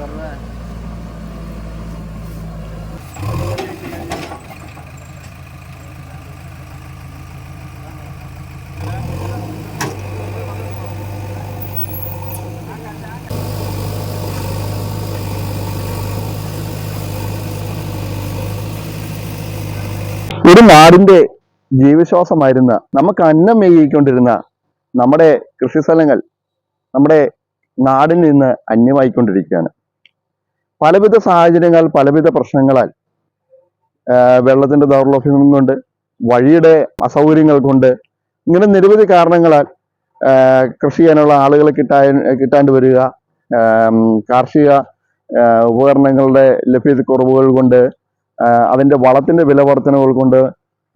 ഒരു നാടിന്റെ ജീവശ്വാസമായിരുന്ന നമുക്ക് അന്നം മേകിക്കൊണ്ടിരുന്ന നമ്മുടെ കൃഷിസ്ഥലങ്ങൾ നമ്മുടെ നാടിൽ നിന്ന് അന്യമായിക്കൊണ്ടിരിക്കുകയാണ്. പലവിധ സാഹചര്യങ്ങൾ, പലവിധ പ്രശ്നങ്ങളാൽ, വെള്ളത്തിന്റെ ദൗർലഭ്യം കൊണ്ട്, വഴിയുടെ അസൗകര്യങ്ങൾ കൊണ്ട്, ഇങ്ങനെ നിരവധി കാരണങ്ങളാൽ കൃഷി ചെയ്യാനുള്ള ആളുകളെ കിട്ടാണ്ട് വരിക, കാർഷിക ഉപകരണങ്ങളുടെ ലഭ്യതക്കുറവുകൾ കൊണ്ട്, അതിന്റെ വളത്തിന്റെ വില വർധനകൾ കൊണ്ട്,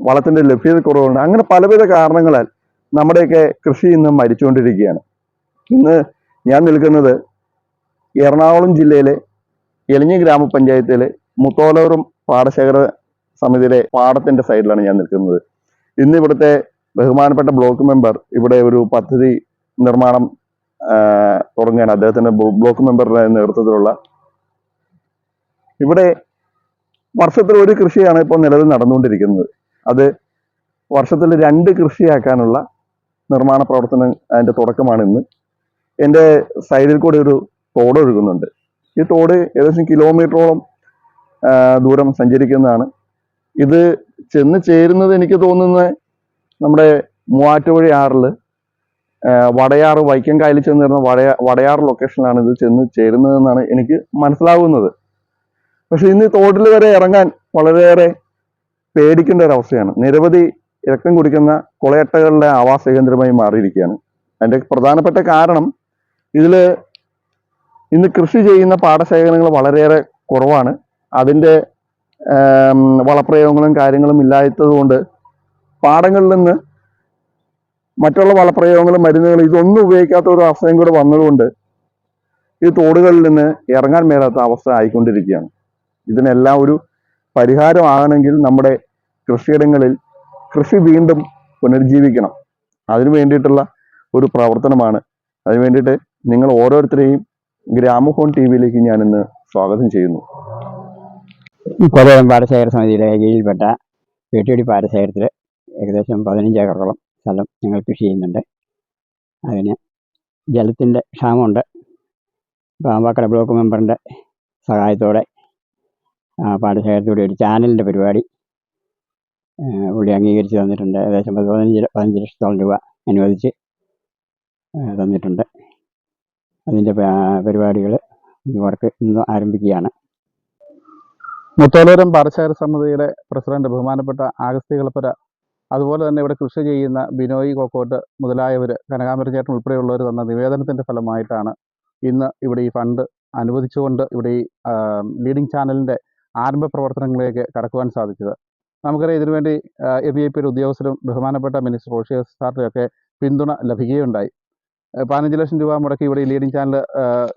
വളത്തിന്റെ ലഭ്യതക്കുറവുണ്ട്, അങ്ങനെ പലവിധ കാരണങ്ങളാൽ നമ്മുടെയൊക്കെ കൃഷി ഇന്ന് മരിച്ചുകൊണ്ടിരിക്കുകയാണ്. ഇന്ന് ഞാൻ നിൽക്കുന്നത് എറണാകുളം ജില്ലയിലെ എലിഞ്ഞി ഗ്രാമപഞ്ചായത്തിലെ മുത്തോലൂറും പാടശേഖര സമിതിയിലെ പാടത്തിന്റെ സൈഡിലാണ് ഞാൻ നിൽക്കുന്നത്. ഇന്ന് ഇവിടുത്തെ ബഹുമാനപ്പെട്ട ബ്ലോക്ക് മെമ്പർ ഇവിടെ ഒരു പദ്ധതി നിർമ്മാണം തുടങ്ങുകയാണ്. അദ്ദേഹത്തിന്റെ ബ്ലോക്ക് മെമ്പറുടെ നേതൃത്വത്തിലുള്ള ഇവിടെ വർഷത്തിൽ ഒരു കൃഷിയാണ് ഇപ്പോൾ നിലവിൽ നടന്നുകൊണ്ടിരിക്കുന്നത്. അത് വർഷത്തിൽ 2 കൃഷിയാക്കാനുള്ള നിർമ്മാണ പ്രവർത്തനം അതിന്റെ തുടക്കമാണ് ഇന്ന്. എൻ്റെ സൈഡിൽ കൂടി ഒരു തോട് ഒഴുകുന്നുണ്ട്. ഈ തോട് ഏകദേശം കിലോമീറ്ററോളം ദൂരം സഞ്ചരിക്കുന്നതാണ്. ഇത് ചെന്ന് ചേരുന്നത് എനിക്ക് തോന്നുന്നത് നമ്മുടെ മൂവാറ്റുപുഴ ആറിൽ വടയാറ് വൈക്കം കായലിൽ ചെന്ന് ചേർന്ന വടയാറ് ലൊക്കേഷനിലാണ് ഇത് ചെന്ന് ചേരുന്നതെന്നാണ് എനിക്ക് മനസ്സിലാകുന്നത്. പക്ഷെ ഇന്ന് ഈ തോട്ടിൽ വരെ ഇറങ്ങാൻ വളരെയേറെ പേടിക്കേണ്ട ഒരവസ്ഥയാണ്. നിരവധി രക്തം കുടിക്കുന്ന കൊളയട്ടകളുടെ ആവാസ കേന്ദ്രമായി മാറിയിരിക്കുകയാണ്. അതിന്റെ പ്രധാനപ്പെട്ട കാരണം ഇന്ന് കൃഷി ചെയ്യുന്ന പാടശേഖരങ്ങൾ വളരെയേറെ കുറവാണ്. അതിന്റെ വളപ്രയോഗങ്ങളും കാര്യങ്ങളും ഇല്ലാത്തത് കൊണ്ട് പാടങ്ങളിൽ നിന്ന് മറ്റുള്ള വളപ്രയോഗങ്ങളും മരുന്നുകളും ഇതൊന്നും ഉപയോഗിക്കാത്ത ഒരു അവസ്ഥയും കൂടെ വന്നതുകൊണ്ട് ഈ തോടുകളിൽ നിന്ന് ഇറങ്ങാൻ മേലാത്ത അവസ്ഥ ആയിക്കൊണ്ടിരിക്കുകയാണ്. ഇതിനെല്ലാം ഒരു പരിഹാരമാകണമെങ്കിൽ നമ്മുടെ കൃഷിയിടങ്ങളിൽ കൃഷി വീണ്ടും പുനരുജ്ജീവിക്കണം. അതിനു വേണ്ടിയിട്ടുള്ള ഒരു പ്രവർത്തനമാണ്. അതിനു വേണ്ടിയിട്ട് നിങ്ങൾ ഓരോരുത്തരെയും ഗ്രാമഫോൺ TV-യിലേക്ക് ഞാനിന്ന് സ്വാഗതം ചെയ്യുന്നു. കൊല്ലം പാടശേഖര സമിതിയുടെ കീഴിൽപ്പെട്ട വെട്ടിയടി പാടശേഖരത്തിൽ ഏകദേശം 15 ഏക്കറോളം സ്ഥലം ഞങ്ങൾ കൃഷി ചെയ്യുന്നുണ്ട്. അതിന് ജലത്തിൻ്റെ ക്ഷാമമുണ്ട്. പാമ്പാക്കട ബ്ലോക്ക് മെമ്പറിൻ്റെ സഹായത്തോടെ പാടശേഖരത്തിലൂടെ ഒരു ചാനലിൻ്റെ പരിപാടി പുള്ളി അംഗീകരിച്ച് തന്നിട്ടുണ്ട്. ഏകദേശം 15 ലക്ഷത്തോളം രൂപ അനുവദിച്ച് തന്നിട്ടുണ്ട്. അതിൻ്റെ പരിപാടികൾ വർക്ക് ഇന്ന് ആരംഭിക്കുകയാണ്. മുത്തോലൂരം പാടശേഖര സമിതിയുടെ പ്രസിഡന്റ് ബഹുമാനപ്പെട്ട ആഗസ്തി കളപ്പുര, അതുപോലെ തന്നെ ഇവിടെ കൃഷി ചെയ്യുന്ന ബിനോയ് കോക്കോട്ട് മുതലായവർ, കനകാമരം ചേട്ടൻ ഉൾപ്പെടെയുള്ളവർ തന്ന നിവേദനത്തിൻ്റെ ഫലമായിട്ടാണ് ഇന്ന് ഇവിടെ ഈ ഫണ്ട് അനുവദിച്ചുകൊണ്ട് ഇവിടെ ഈ ലീഡിംഗ് ചാനലിൻ്റെ ആരംഭ പ്രവർത്തനങ്ങളിലേക്ക് കടക്കുവാൻ സാധിച്ചത്. നമുക്കറിയാം, ഇതിനുവേണ്ടി FVIPയുടെ ഉദ്യോഗസ്ഥരും ബഹുമാനപ്പെട്ട മിനിസ്റ്റർ റോഷി സാറിൻ്റെയൊക്കെ പിന്തുണ ലഭിക്കുകയുണ്ടായി. 15 ലക്ഷം രൂപ മുടക്കി ഇവിടെ ഈ ലീഡിംഗ് ചാനൽ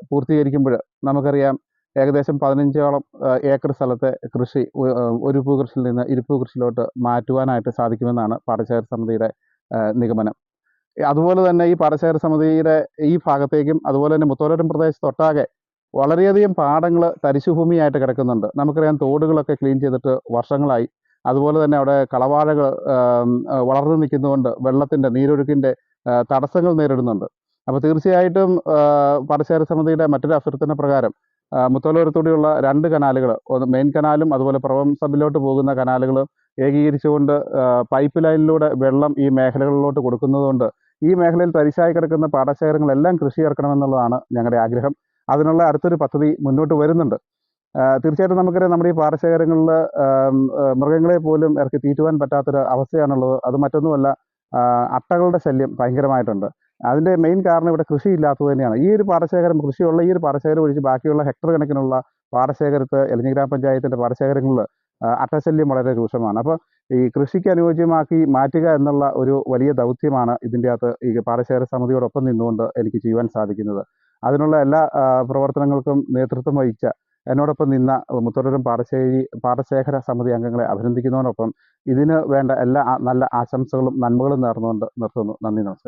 പൂർത്തീകരിക്കുമ്പോൾ നമുക്കറിയാം ഏകദേശം 15ഓളം ഏക്കർ സ്ഥലത്തെ കൃഷി ഒരു ഭൂകൃഷിയിൽ നിന്ന് ഇരുപ്പൂ കൃഷിയിലോട്ട് മാറ്റുവാനായിട്ട് സാധിക്കുമെന്നാണ് പാടശേഖര സമിതിയുടെ നിഗമനം. അതുപോലെ തന്നെ ഈ പാടശേഖര സമിതിയുടെ ഈ ഭാഗത്തേക്കും അതുപോലെ തന്നെ മുത്തോലൂരം പ്രദേശത്തൊട്ടാകെ വളരെയധികം പാടങ്ങൾ തരിശുഭൂമിയായിട്ട് കിടക്കുന്നുണ്ട്. നമുക്കറിയാം, തോടുകളൊക്കെ ക്ലീൻ ചെയ്തിട്ട് വർഷങ്ങളായി. അതുപോലെ തന്നെ അവിടെ കളവാഴകൾ വളർന്നു നിൽക്കുന്നതുകൊണ്ട് വെള്ളത്തിൻ്റെ നീരൊഴുക്കിൻ്റെ തടസ്സങ്ങൾ നേരിടുന്നുണ്ട്. അപ്പോൾ തീർച്ചയായിട്ടും പാടശേഖര സമിതിയുടെ മറ്റൊരു അഭ്യർത്ഥന പ്രകാരം മുത്തോലൂരത്തൂടെയുള്ള 2 കനാലുകൾ, മെയിൻ കനാലും അതുപോലെ പ്രവം സബിലോട്ട് പോകുന്ന കനാലുകൾ ഏകീകരിച്ചുകൊണ്ട് പൈപ്പ് ലൈനിലൂടെ വെള്ളം ഈ മേഖലകളിലോട്ട് കൊടുക്കുന്നതുകൊണ്ട് ഈ മേഖലയിൽ തരിശായി കിടക്കുന്ന പാടശേഖരങ്ങളെല്ലാം കൃഷി ഇറക്കണമെന്നുള്ളതാണ് ഞങ്ങളുടെ ആഗ്രഹം. അതിനുള്ള അടുത്തൊരു പദ്ധതി മുന്നോട്ട് വരുന്നുണ്ട്. തീർച്ചയായിട്ടും നമുക്കറിയാം, നമ്മുടെ ഈ പാടശേഖരങ്ങളിൽ മൃഗങ്ങളെ പോലും ഇറക്കി തീറ്റുവാൻ പറ്റാത്തൊരു അവസ്ഥയാണുള്ളത്. അത് മറ്റൊന്നുമല്ല, അട്ടകളുടെ ശല്യം ഭയങ്കരമായിട്ടുണ്ട്. അതിൻ്റെ മെയിൻ കാരണം ഇവിടെ കൃഷി ഇല്ലാത്തത് തന്നെയാണ്. ഈ ഒരു പാടശേഖരം, കൃഷിയുള്ള ഈ ഒരു പാടശേഖരം ഒഴിച്ച് ബാക്കിയുള്ള ഹെക്ടർ കണക്കിനുള്ള പാടശേഖരത്ത് എലിഞ്ഞി ഗ്രാമപഞ്ചായത്തിൻ്റെ പാടശേഖരങ്ങളിൽ അട്ടശല്യം വളരെ രൂക്ഷമാണ്. അപ്പോൾ ഈ കൃഷിക്ക് അനുയോജ്യമാക്കി മാറ്റുക എന്നുള്ള ഒരു വലിയ ദൗത്യമാണ് ഇതിൻ്റെ അകത്ത് ഈ പാടശേഖര സമിതിയോടൊപ്പം നിന്നുകൊണ്ട് എനിക്ക് ചെയ്യുവാൻ സാധിക്കുന്നത്. അതിനുള്ള എല്ലാ പ്രവർത്തനങ്ങൾക്കും നേതൃത്വം വഹിച്ച എന്നോടൊപ്പം നിന്ന മുത്തോലൂരം പാടശേഖര സമിതി അംഗങ്ങളെ അഭിനന്ദിക്കുന്നതിനൊപ്പം ഇതിന് വേണ്ട എല്ലാ നല്ല ആശംസകളും നന്മകളും നേർന്നുകൊണ്ട് നിർത്തുന്നു. നന്ദി, നമസ്കാരം.